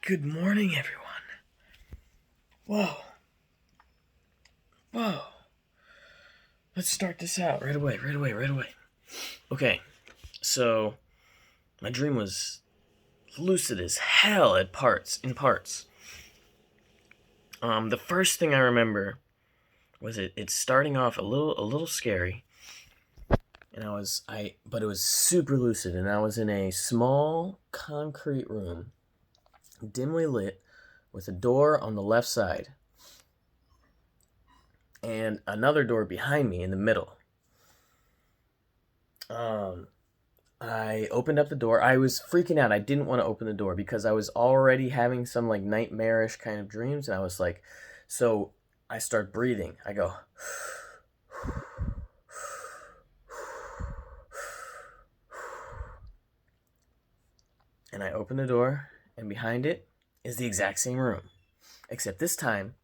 Good morning, everyone. Whoa. Whoa. Let's start this out right away. Okay, so my dream was lucid as hell in parts. The first thing I remember was it starting off a little scary, and but it was super lucid, and I was in a small concrete room, dimly lit, with a door on the left side and another door behind me in the middle. I opened up the door. I was freaking out. I didn't want to open the door because I was already having some like nightmarish kind of dreams, and I was like, so I start breathing. I go, and I open the door, and behind it is the exact same room, except this time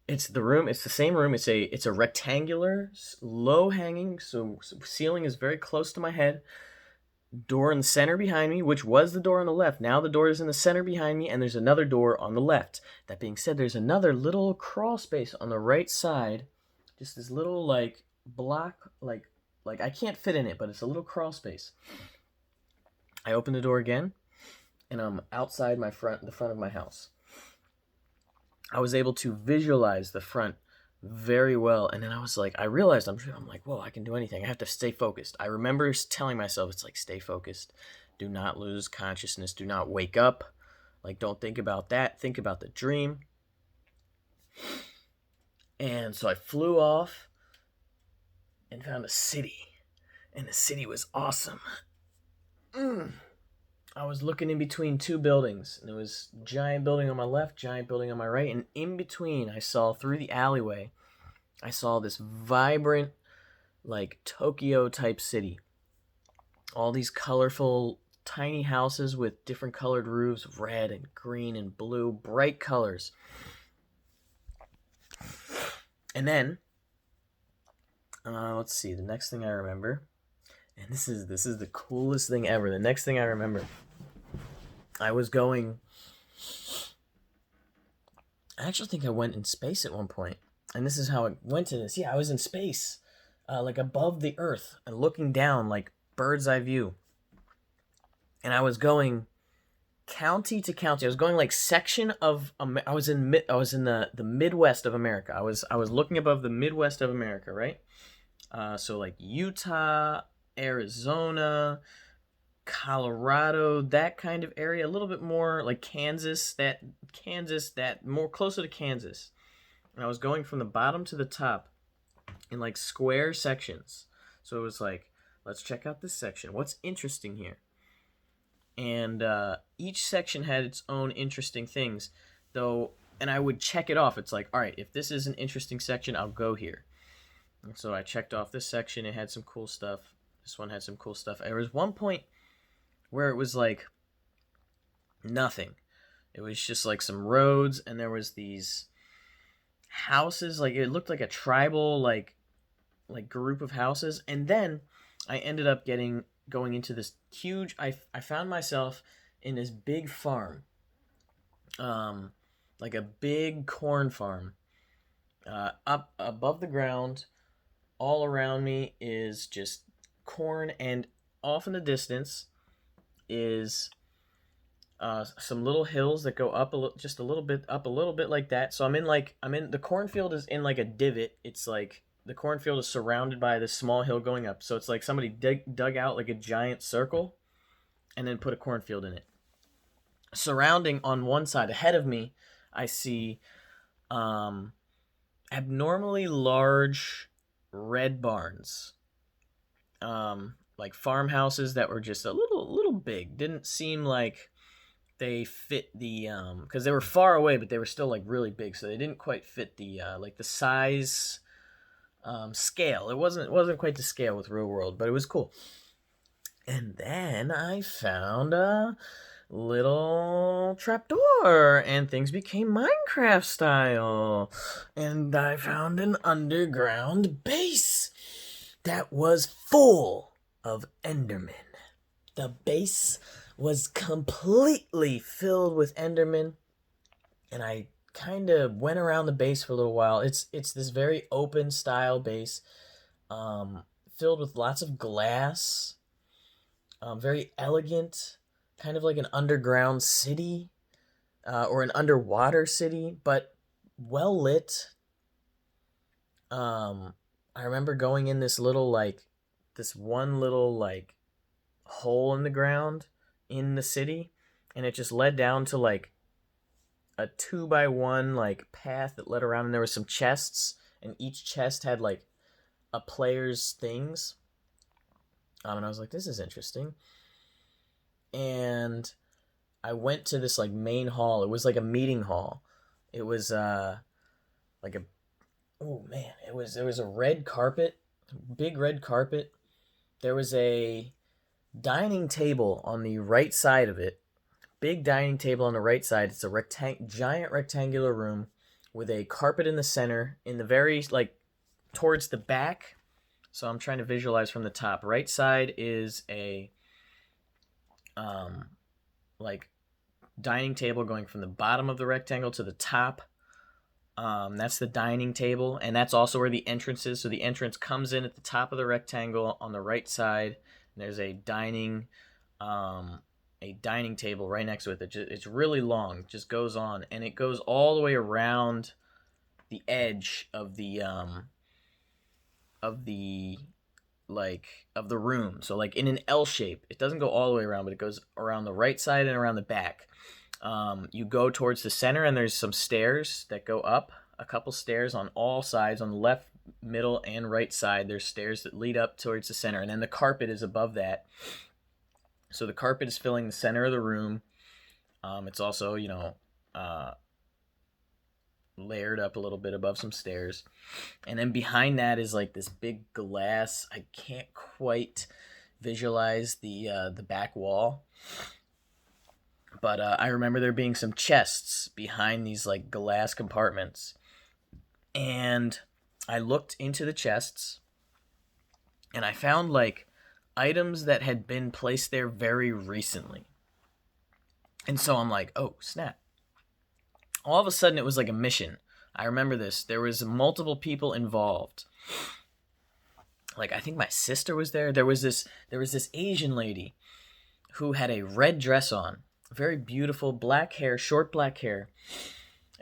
it's the same room. It's a rectangular, low hanging, so ceiling is very close to my head. Door in the center behind me, which was the door on the left. Now the door is in the center behind me, and there's another door on the left. That being said, there's another little crawl space on the right side. Just this little like block, like I can't fit in it, but it's a little crawl space. I open the door again, and I'm outside the front of my house. I was able to visualize the front very well, and then I realized I'm like, whoa, I can do anything. I have to stay focused. I remember telling myself, it's like, stay focused, do not lose consciousness, do not wake up, like, don't think about that, think about the dream. And so I flew off and found a city, and the city was awesome. I was looking in between two buildings, and there was a giant building on my left, giant building on my right, and in between, I saw through the alleyway, I saw this vibrant, like, Tokyo-type city. All these colorful, tiny houses with different colored roofs, red and green and blue, bright colors. And then, let's see, the next thing I remember, and this is the coolest thing ever. The next thing I remember, I actually think I went in space at one point. And this is how it went to this. Yeah, I was in space, like above the Earth, and looking down, like bird's eye view. And I was going county to county. I was going like section of. I was in the Midwest of America. I was looking above the Midwest of America, right? So like Utah, Arizona, Colorado, that kind of area, a little bit more like Kansas, that more closer to Kansas. And I was going from the bottom to the top in like square sections. So it was like, let's check out this section. What's interesting here? And each section had its own interesting things, though, and I would check it off. It's like, all right, if this is an interesting section, I'll go here. And so I checked off this section. It had some cool stuff. This one had some cool stuff. There was one point where it was like nothing. It was just like some roads, and there was these houses. Like it looked like a tribal like group of houses. And then I ended up going into this huge. I found myself in this big farm, like a big corn farm, up above the ground. All around me is just corn, and off in the distance is some little hills that go up just a little bit like that. So I'm in the cornfield is in like a divot. It's like the cornfield is surrounded by this small hill going up. So it's like somebody dug out like a giant circle and then put a cornfield in it. Surrounding on one side ahead of me, I see abnormally large red barns, like farmhouses that were just a little big. Didn't seem like they fit the because they were far away, but they were still like really big, so they didn't quite fit the like the size scale. It wasn't quite the scale with real world, but it was cool. And then I found a little trapdoor, and things became Minecraft style. And I found an underground base that was full of Endermen. The base was completely filled with Endermen, and I kind of went around the base for a little while. It's this very open style base, filled with lots of glass, very elegant, kind of like an underground city, or an underwater city, but well lit. I remember going in this one little like hole in the ground in the city, and it just led down to like a 2x1 like path that led around, and there was some chests, and each chest had like a player's things. And I was like, this is interesting. And I went to this like main hall. It was like a meeting hall. It was like a oh man, there was a red carpet, big red carpet. There was a dining table on the right side of it. Big dining table on the right side. It's a giant rectangular room with a carpet in the center, in the very like towards the back. So I'm trying to visualize from the top. Right side is a like dining table going from the bottom of the rectangle to the top. That's the dining table, and that's also where the entrance is. So the entrance comes in at the top of the rectangle on the right side. And there's a dining table right next to it. It's really long. It just goes on, and it goes all the way around the edge of the room. So like in an L shape. It doesn't go all the way around, but it goes around the right side and around the back. You go towards the center, and there's some stairs that go up. A couple stairs on all sides, on the left, middle, and right side. There's stairs that lead up towards the center, and then the carpet is above that. So the carpet is filling the center of the room. It's also, layered up a little bit above some stairs. And then behind that is like this big glass. I can't quite visualize the back wall. But I remember there being some chests behind these like glass compartments. And I looked into the chests, and I found like items that had been placed there very recently. And so I'm like, oh, snap. All of a sudden, it was like a mission. I remember this. There was multiple people involved. Like, I think my sister was there. There was this Asian lady who had a red dress on. Very beautiful, black hair, short black hair.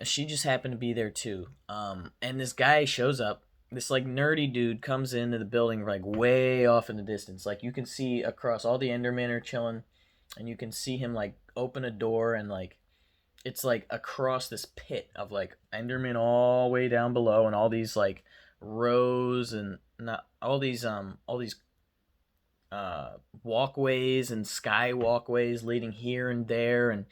She just happened to be there too. And this guy shows up. This like nerdy dude comes into the building like way off in the distance. Like you can see across, all the Endermen are chilling, and you can see him like open a door, and like it's like across this pit of like Endermen all the way down below, and all these like rows, and not all these walkways and sky walkways leading here and there, and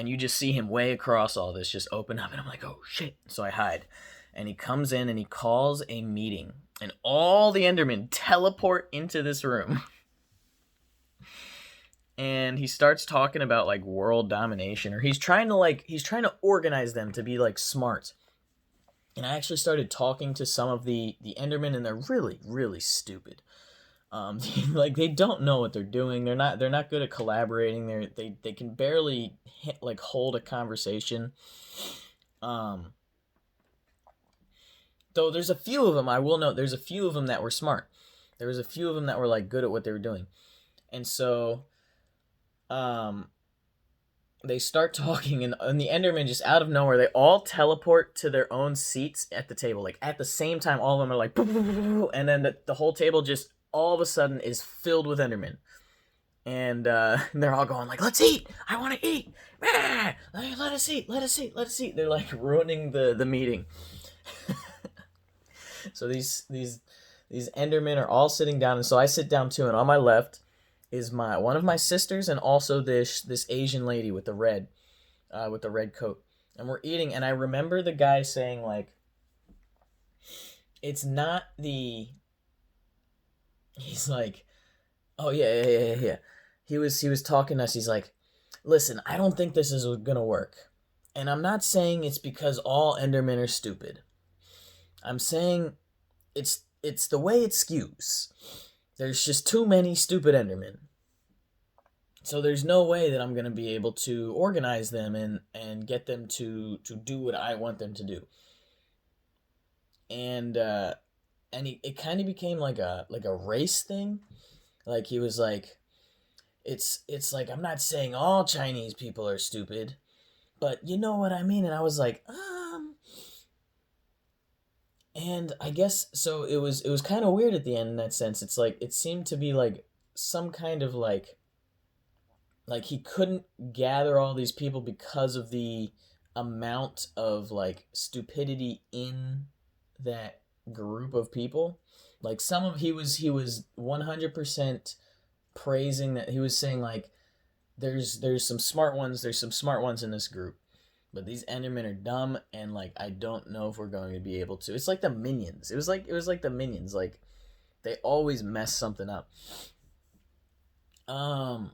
you just see him way across all this just open up, and I'm like, oh shit. So I hide, and he comes in and he calls a meeting, and all the Endermen teleport into this room. And he starts talking about like world domination, or he's trying to organize them to be like smart. And I actually started talking to some of the Endermen, and they're really, really stupid. Like they don't know what they're doing. They're not good at collaborating. They can barely hold a conversation. Though there's a few of them, I will note, there's a few of them that were smart. There was a few of them that were like good at what they were doing. And so they start talking, and the Endermen just out of nowhere, they all teleport to their own seats at the table. Like at the same time, all of them are like, and then the whole table just all of a sudden is filled with Endermen. And they're all going like, let's eat! I want to eat! Let us eat! Let us eat! Let us eat! They're like ruining the meeting. So these Endermen are all sitting down, and so I sit down too, and on my left is one of my sisters, and also this Asian lady with the red coat. And we're eating, and I remember the guy saying like, it's not the... He's like, oh yeah. He was talking to us. He's like, listen, I don't think this is gonna work. And I'm not saying it's because all Endermen are stupid. I'm saying it's it's the way it skews. There's just too many stupid Endermen. So there's no way that I'm gonna be able to organize them and get them to do what I want them to do. And it kind of became like a race thing. Like he was like, it's like, I'm not saying all Chinese people are stupid, but you know what I mean. And I was like, and I guess so. It was kind of weird at the end in that sense. It's like it seemed to be like some kind of like he couldn't gather all these people because of the amount of like stupidity in that group of people. Like some of he was 100% praising that. He was saying like there's some smart ones, there's some smart ones in this group, but these Endermen are dumb, and like I don't know if we're going to be able to. It's like the minions. It was like the minions. Like they always mess something up. Um.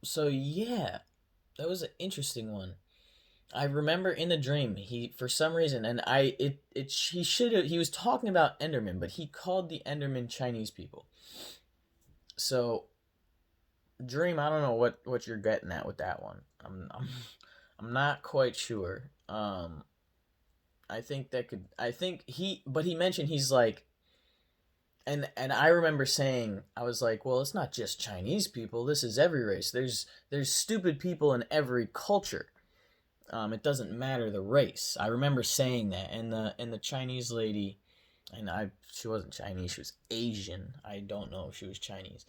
So yeah, that was an interesting one. I remember in the dream he for some reason, and I it he should have he was talking about Enderman, but he called the Enderman Chinese people. So dream, I don't know what you're getting at with that one. I'm not quite sure. I think that could. I think but he mentioned he's like, and I remember saying I was like, well, it's not just Chinese people. This is every race. There's stupid people in every culture. It doesn't matter the race. I remember saying that, and the Chinese lady, and she wasn't Chinese. She was Asian. I don't know if she was Chinese.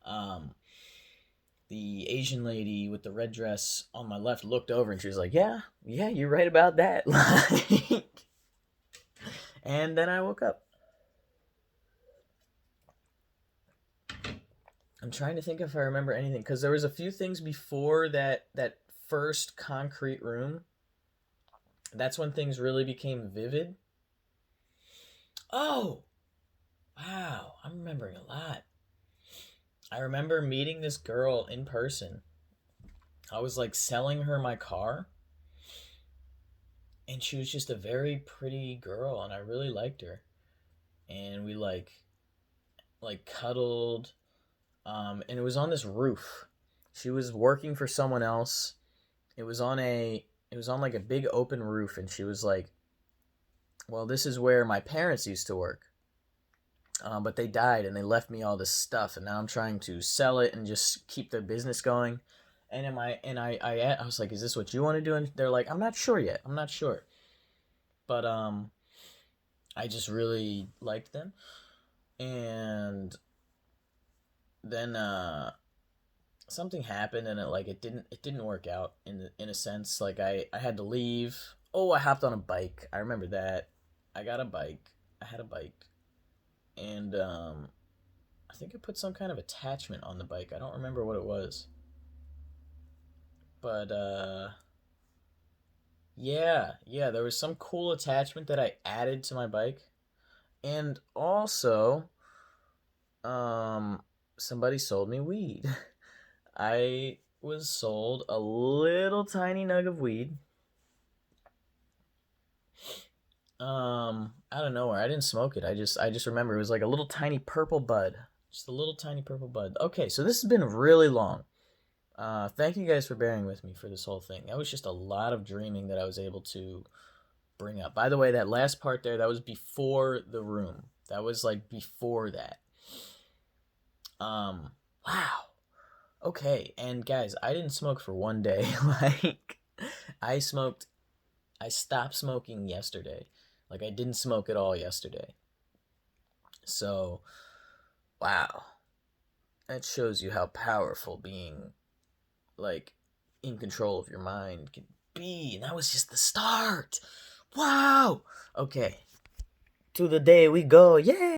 Um, the Asian lady with the red dress on my left looked over and she was like, "Yeah, yeah, you're right about that." Like, and then I woke up. I'm trying to think if I remember anything because there was a few things before that first concrete room. That's when things really became vivid. Oh, wow, I'm remembering a lot. I remember meeting this girl in person. I was like selling her my car, and she was just a very pretty girl, and I really liked her. And we like cuddled, and it was on this roof. She was working for someone else. It was on like a big open roof, and she was like, "Well, this is where my parents used to work, but they died, and they left me all this stuff, and now I'm trying to sell it and just keep the business going." And I was like, "Is this what you want to do?" And they're like, "I'm not sure yet. I'm not sure." But I just really liked them, and then something happened, and it didn't work out in a sense. Like I had to leave. Oh, I hopped on a bike. I remember that. I got a bike. I had a bike, and I think I put some kind of attachment on the bike. I don't remember what it was, but yeah, yeah, there was some cool attachment that I added to my bike, and also somebody sold me weed. I was sold a little tiny nug of weed. Out of nowhere. I didn't smoke it. I just remember it was like a little tiny purple bud. Just a little tiny purple bud. Okay, so this has been really long. Thank you guys for bearing with me for this whole thing. That was just a lot of dreaming that I was able to bring up. By the way, that last part there, that was before the room. That was like before that. Wow. Okay, and guys, I didn't smoke for one day. Like, I smoked, I stopped smoking yesterday. Like, I didn't smoke at all yesterday. So, wow. That shows you how powerful being, like, in control of your mind can be. And that was just the start. Wow. Okay. To the day we go. Yay.